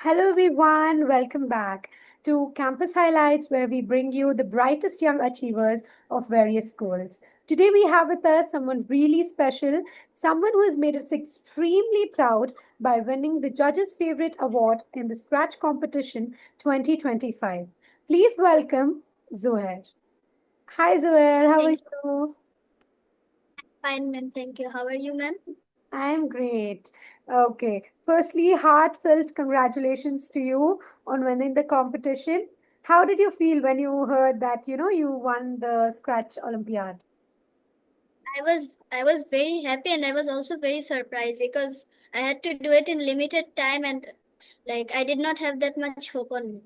Hello, everyone. Welcome back to Campus Highlights, where we bring you the brightest young achievers of various schools. Today, we have with us someone really special, someone who has made us extremely proud by winning the judges' favorite award in the Scratch Competition 2025. Please welcome Zoher. Hi, Zoher. How are Thank you. you? Fine, ma'am. Thank you. How are you, ma'am? I'm great. Okay. Firstly, heartfelt congratulations to you on winning the competition. How did you feel when you heard that, you won the Scratch Olympiad? I was very happy and I was also very surprised because I had to do it in limited time and I did not have that much hope on me.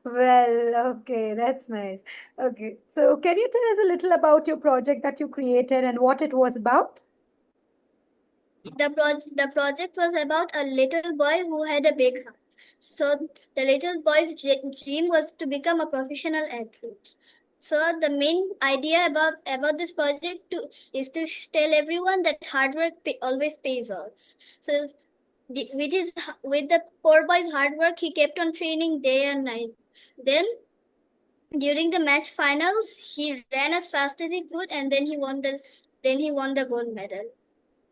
Well, okay, that's nice. Okay. So, can you tell us a little about your project that you created and what it was about? The project was about a little boy who had a big heart. So the little boy's dream was to become a professional athlete. So the main idea about this project is to tell everyone that hard work always pays off. So with the poor boy's hard work, he kept on training day and night. Then during the match finals, he ran as fast as he could, and then he won the gold medal.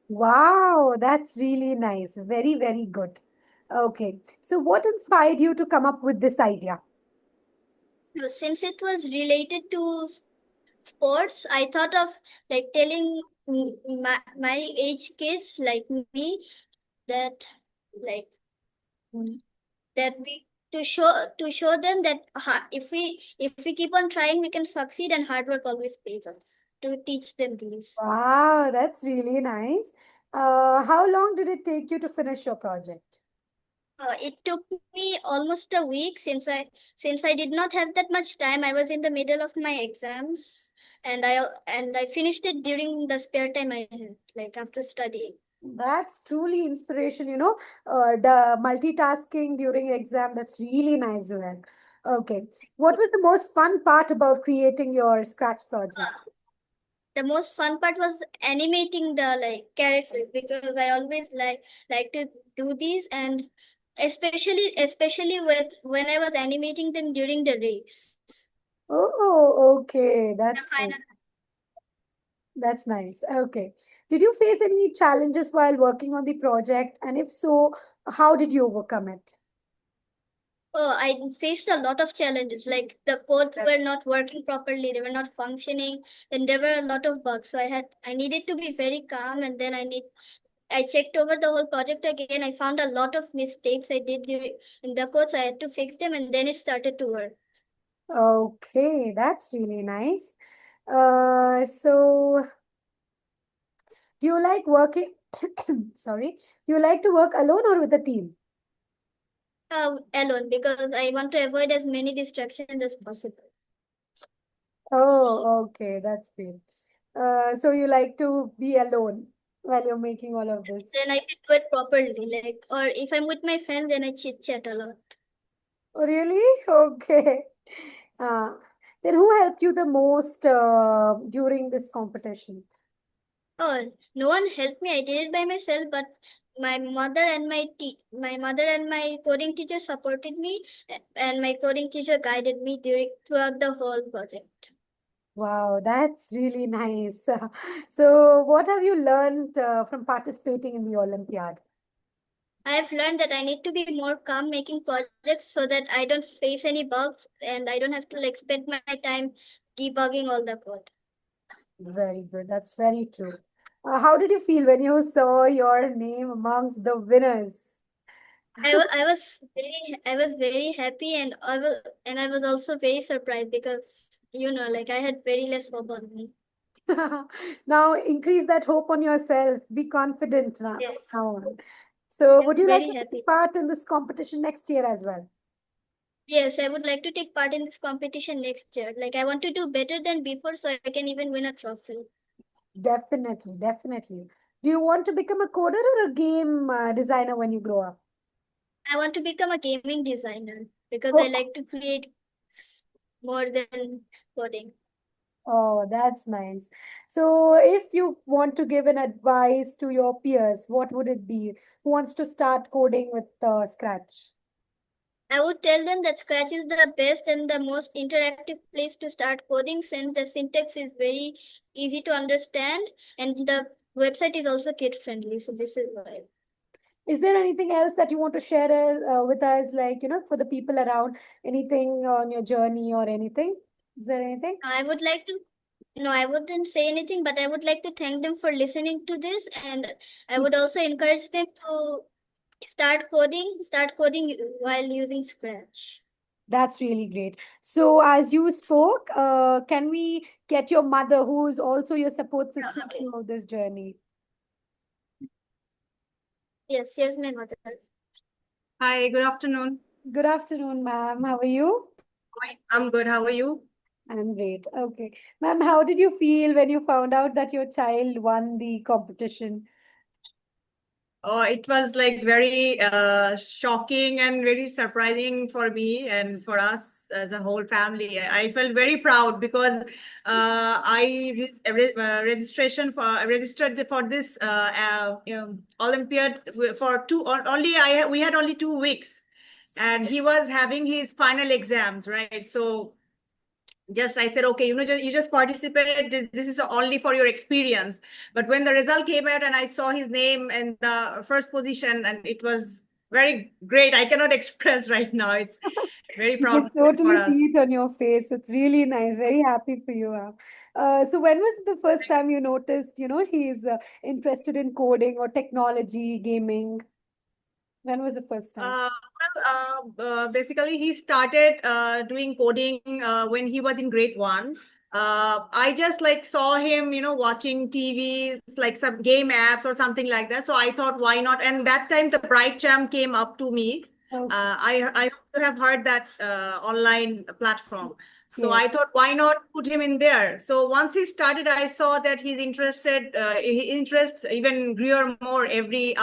Wow, that's really nice. Very, very good. Okay. So, what inspired you to come up with this idea? Since it was related to sports, I thought of telling my age kids like me that like that we to show them that if we keep on trying, we can succeed, and hard work always pays off. To teach them these. Wow, that's really nice. How long did it take you to finish your project? It took me almost a week since I did not have that much time. I was in the middle of my exams, and I finished it during the spare time I had, like after studying. That's truly inspiration, the multitasking during exam. That's really nice, Zuhair. Okay. What was the most fun part about creating your Scratch project? The most fun part was animating the characters because I always like to do these, and especially with when I was animating them during the race. Oh, okay. The That's good. final. That's nice. Okay. Did you face any challenges while working on the project? And if so, how did you overcome it? Oh, I faced a lot of challenges. Like the codes were not working properly, they were not functioning. Then there were a lot of bugs. So I needed to be very calm, and then I checked over the whole project again. I found a lot of mistakes I did in the codes. I had to fix them, and then it started to work. Okay, that's really nice. So do you like working? Sorry. Do you like to work alone or with a team? Alone because I want to avoid as many distractions as possible. Oh, okay, that's great. So you like to be alone while you're making all of this. Then I can do it properly. Or if I'm with my friends, then I chit chat a lot. Oh, really? Okay. Uh, then who helped you the most during this competition? Oh, no one helped me. I did it by myself, but my mother and my coding teacher supported me, and my coding teacher guided me during throughout the whole project. Wow, that's really nice. So, what have you learned from participating in the Olympiad? I have learned that I need to be more calm making projects so that I don't face any bugs and I don't have to spend my time debugging all the code. Very good. That's very true. How did you feel when you saw your name amongst the winners? I was very happy, and I was also very surprised because I had very less hope on me. Now, increase that hope on yourself. Be confident now. Yes, Now on. So, would I'm you like very to take happy. part in this competition next year as well? Yes, I would like to take part in this competition next year. I want to do better than before so I can even win a trophy. Definitely, definitely. Do you want to become a coder or a game designer when you grow up? I want to become a gaming designer because I Oh, like to create more than coding. Oh, that's nice. So, if you want to give an advice to your peers, what would it be? Who wants to start coding with Scratch? I would tell them that Scratch is the best and the most interactive place to start coding since the syntax is very easy to understand and the website is also kid friendly. So this is why. Is there anything else that you want to share with us, like, for the people around, anything on your journey or anything? Is there anything? I would like to no, I wouldn't say anything, but I would like to thank them for listening to this and I would also encourage them to start coding while using Scratch. That's really great. So, as you spoke, can we get your mother, who is also your support system throughout this journey? Yes, here's my mother. Hi, good afternoon. Good afternoon, ma'am. How are you? I'm good. How are you? I'm great. Okay. Ma'am, how did you feel when you found out that your child won the competition? Oh, it was like very shocking and very surprising for me and for us as a whole family. I felt very proud because registration for registered for this Olympiad for only we had only 2 weeks, and he was having his final exams, right? So just I said, okay, you just participate. This is only for your experience. But when the result came out and I saw his name in the first position, and it was very great. I cannot express right now. It's very You proud can moment for totally us. see it on your face. It's really nice. Very happy for you, ma'am. So when was the first time you noticed, he's interested in coding or technology, gaming? When was the first time? Basically, he started doing coding when he was in grade one. I just like saw him, watching TV, like some game apps or something like that. So I thought, why not? And that time, the Bright Jam came up to me. Okay. I hope you have heard that online platform. So Yes. I thought, why not put him in there? So once he started, I saw that his his interest even grew more every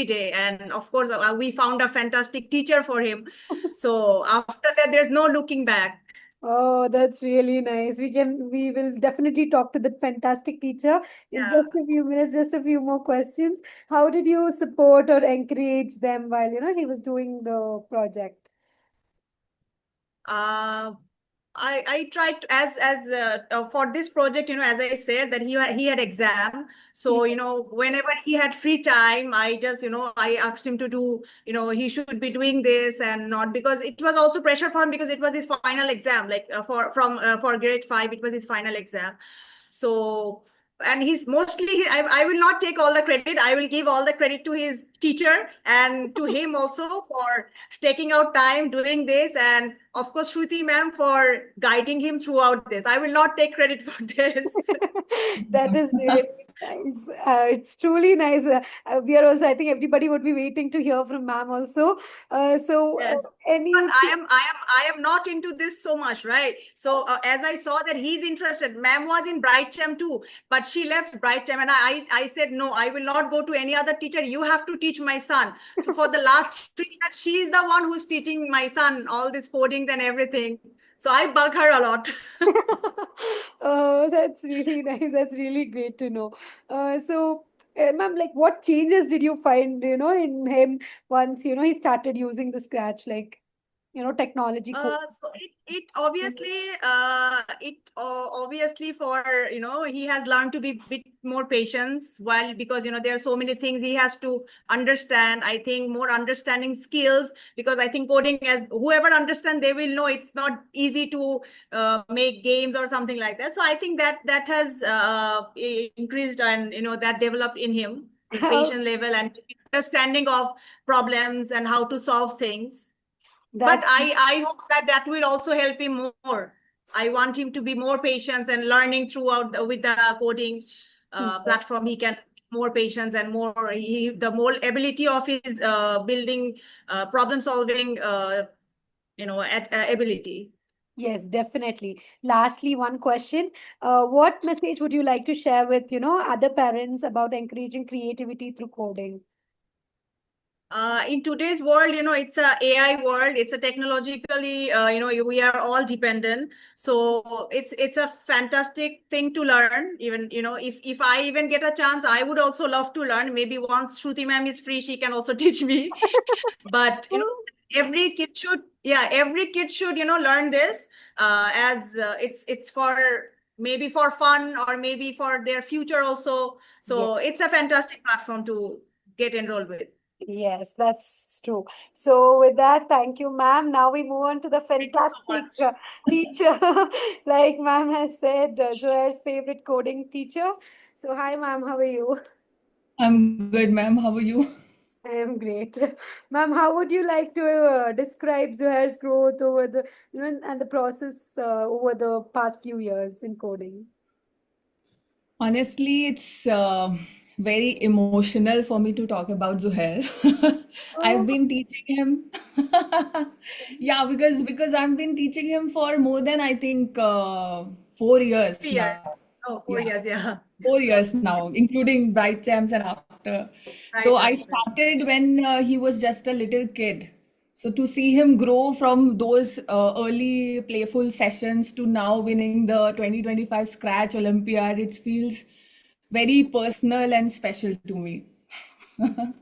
day. And of course, we found a fantastic teacher for him. So after that, there's no looking back. Oh, that's really nice. We will definitely talk to the fantastic teacher in Yeah. just a few minutes, just a few more questions. How did you support or encourage them while, he was doing the project? Uh, I tried to, for this project, as I said that he had exam. Yeah. So, whenever he had free time, I just, I asked him to do, he should be doing this and not, because it was also pressure for him because it was his final exam, like for grade 5, it was his final exam. So, and he's mostly, I will not take all the credit. I will give all the credit to his teacher and to him also for taking out time doing this. And of course, Shruti ma'am for guiding him throughout this. I will not take credit for this. That is really nice. It's truly nice. We are also, I think everybody would be waiting to hear from ma'am also. Yes. Because Any, I am not into this so much, right? So as I saw that he's interested, ma'am was in Brightchem too, but she left Brightchem, and I said no, I will not go to any other teacher. You have to teach my son. So for the last 3 years, she is the one who's teaching my son all these codings and everything. So I bug her a lot. oh, that's really nice. That's really great to know. Ma'am, like, what changes did you find, in him once, he started using the Scratch, like, technology code? So it obviously obviously for he has learned to be a bit more patience, while because there are so many things he has to understand. I think more understanding skills, because I think coding, as whoever understand, they will know it's not easy to make games or something like that. So I think that has increased, and that developed in him, the How patient level and understanding of problems and how to solve things. But that's I hope that will also help him more. I want him to be more patient and learning throughout with the coding platform. He can more patience and more the more ability of his building problem solving ability. Yes, definitely. Lastly, one question. What message would you like to share with, other parents about encouraging creativity through coding? In today's world, it's a AI world. It's a technologically, we are all dependent. So it's a fantastic thing to learn. Even, if I even get a chance, I would also love to learn. Maybe once Shruti ma'am is free, she can also teach me. But every kid should, learn this as it's for maybe for fun or maybe for their future also. So it's a fantastic platform to get enrolled with. Yes, that's true. So with that, thank you, ma'am. Now we move on to the Thank you so fantastic much. teacher, like ma'am has said, Zohair's favorite coding teacher. So hi, ma'am, how are you? I'm good, ma'am. How are you? I am great. Ma'am, how would you like to describe Zohair's growth over the, and the process over the past few years in coding? Honestly, it's very emotional for me to talk about Zuhair. I've Oh, been teaching him. Yeah, because I've been teaching him for more than I think 4 years 3 years. now. Oh, Yeah. 4 years, yeah. 4 years now, including Bright Champs and after. So Right, I right, right. started when he was just a little kid. So to see him grow from those early playful sessions to now winning the 2025 Scratch Olympiad, it feels very personal and special to me.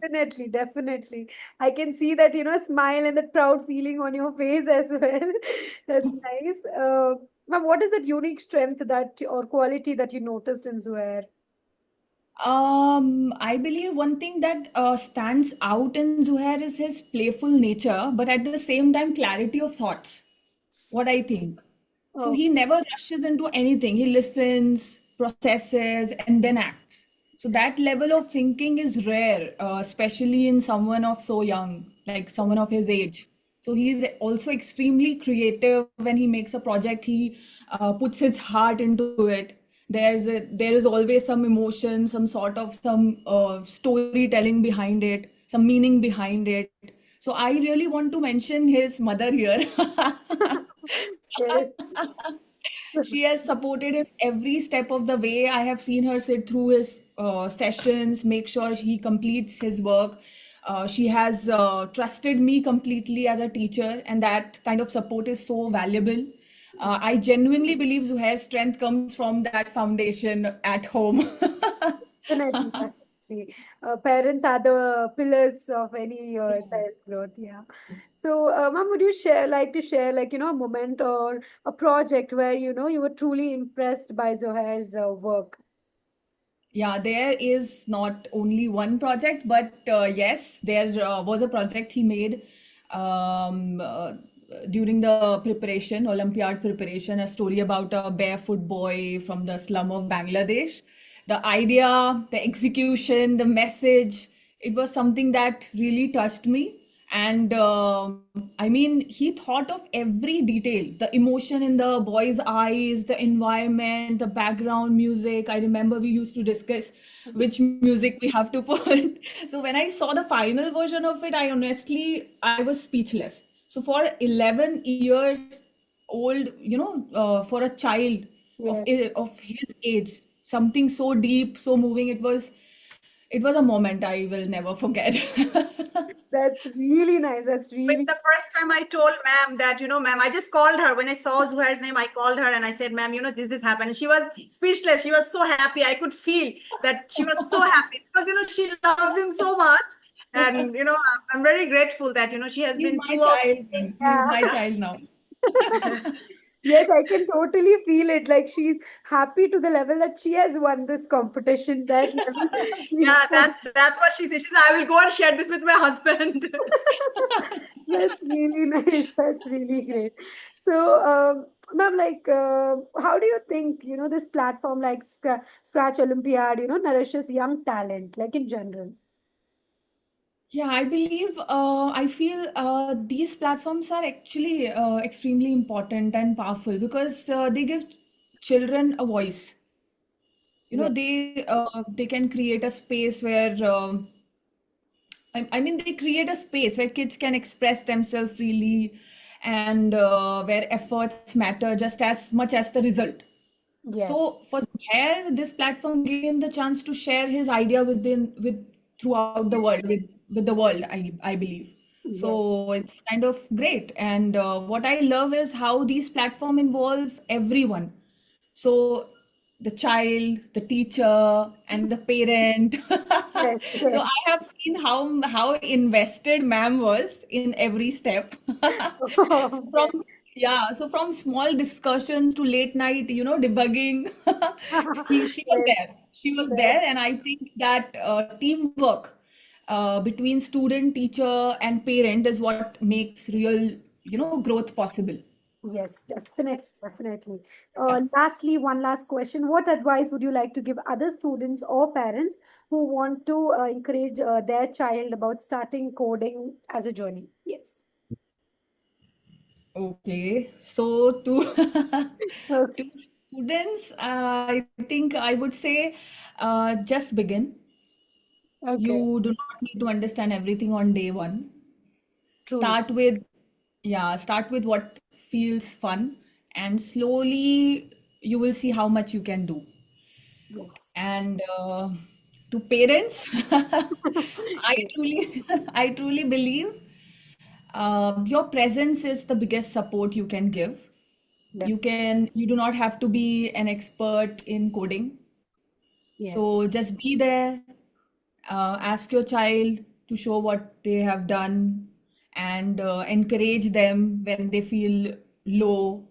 definitely, definitely. I can see that, smile and that proud feeling on your face as well. That's nice. Ma'am, what is that unique strength that or quality that you noticed in Zuhair? I believe one thing that stands out in Zuhair is his playful nature, but at the same time, clarity of thoughts. What I think. So Oh, he never rushes into anything. He listens, processes, and then acts. So that level of thinking is rare, especially in someone of so young, like someone of his age. So he is also extremely creative when he makes a project. He puts his heart into it. There is always some emotion, some storytelling behind it, some meaning behind it. So I really want to mention his mother here. yes. She has supported him every step of the way. I have seen her sit through his sessions, make sure he completes his work. She has trusted me completely as a teacher, and that kind of support is so valuable. I genuinely believe Zuhair's strength comes from that foundation at home. Definitely, definitely. Parents are the pillars of any child's growth. Yeah. So, ma'am, would you like to share, like, a moment or a project where, you were truly impressed by Zohair's work? Yeah, there is not only one project, but yes, there was a project he made um, uh, during the preparation, Olympiad preparation, a story about a barefoot boy from the slum of Bangladesh. The idea, the execution, the message, it was something that really touched me. And I mean, he thought of every detail, the emotion in the boy's eyes, the environment, the background music. I remember we used to discuss which music we have to put. So when I saw the final version of it, I was speechless. So for 11 years old, for a child Yes. of his age, something so deep, so moving, it was a moment I will never forget. That's really nice. That's But really the first time I told ma'am that, ma'am, I just called her when I saw Zuhair's name. I called her and I said, ma'am, this happened. And she was speechless. She was so happy. I could feel that she was so happy because, she loves him so much. And, I'm very grateful that, she has He's been my through all child. these He's yeah. my child now. Yes, I can totally feel it. Like she's happy to the level that she has won this competition. That level, she's Yeah, that's what she said. She said, I will go and share this with my husband. that's really nice. That's really great. So, ma'am, like, how do you think, this platform like Scratch Olympiad, nourishes young talent, like in general? Yeah, I feel these platforms are actually extremely important and powerful because they give children a voice. Yes. They can create a space where I mean, they create a space where kids can express themselves freely and where efforts matter just as much as the result. Yes. So for Zuhair, this platform gave him the chance to share his idea with throughout the world with the world, I believe. Yes. So it's kind of great. And what I love is how these platforms involve everyone. So the child, the teacher, and the parent. Yes, So yes. I have seen how invested ma'am was in every step. So from small discussions to late night, debugging, she was Yes, there. She was yes. there, and I think that teamwork between student, teacher, and parent is what makes real, growth possible. Yes, definitely, definitely. Yeah. Lastly, one last question. What advice would you like to give other students or parents who want to encourage their child about starting coding as a journey? Yes. Okay, so to to Okay. students, I think I would say just begin. Okay. You do not need to understand everything on day one. Truly. Start with, yeah, start with what feels fun, and slowly you will see how much you can do. Yes. And to parents, I Yes. truly, I truly believe your presence is the biggest support you can give. You do not have to be an expert in coding. Yes. So just be there, ask your child to show what they have done, and encourage them when they feel low.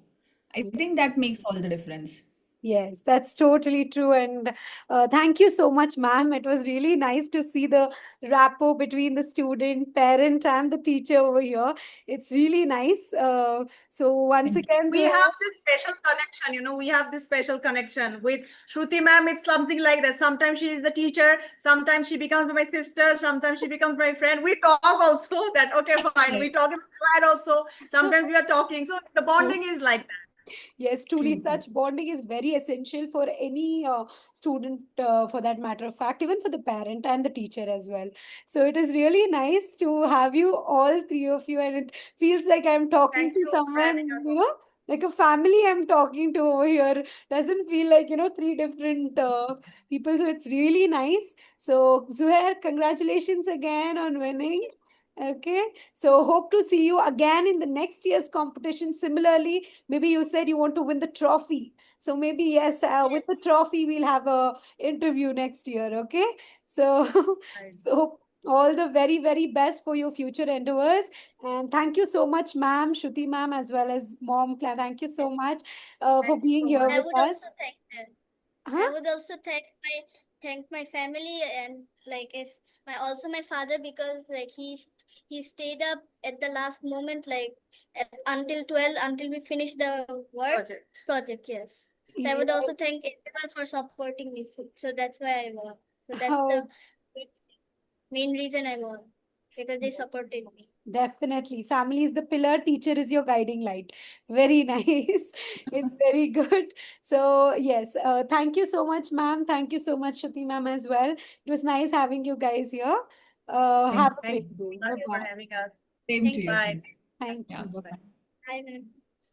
I think that makes all the difference. Yes, that's totally true. And thank you so much, ma'am. It was really nice to see the rapport between the student, parent, and the teacher over here. It's really nice. So once Thank you. again, We Zuhair, have this special connection, we have this special connection with Shruti ma'am. It's something like that. Sometimes she is the teacher, sometimes she becomes my sister, sometimes she becomes my friend. We talk also that, okay, fine. Yes, We talk about that also. Sometimes we are talking. So the bonding is like that. yes, truly, true. such bonding is very essential for any student, for that matter of fact, even for the parent and the teacher as well. So it is really nice to have you, all three of you, and it feels like I'm talking Thank to you for having someone, us. like a family I'm talking to over here. Doesn't feel like, three different people. So it's really nice. So, Zuhair, congratulations again on winning. Okay, so hope to see you again in the next year's competition. Similarly, maybe you said you want to win the trophy. So maybe yes, Yes. with the trophy we'll have a interview next year. Okay. So Right. so all the very very best for your future endeavors. And thank you so much, ma'am, Shruti ma'am, as well as mom. Thank you so much for Thank you being so here much. I with would us. also thank them. I Huh? would also thank my family, and like is my also my father, because like he stayed up at the last moment, like until 12, until we finish the project. Yes. So I would Yeah. also thank everyone for supporting me. So that's why I won. So that's Oh, the main reason I won, because they supported me. definitely. Family is the pillar, teacher is your guiding light. Very nice. It's very good. So, yes, thank you so much, ma'am. Thank you so much, Shruti ma'am, as well. It was nice having you guys here. Thank Have a Thank great you, day. Bye Nadia, for bye. having us. Same to Thank you. you. Bye. Same. Thank Yeah. you. Bye. Bye, ma'am.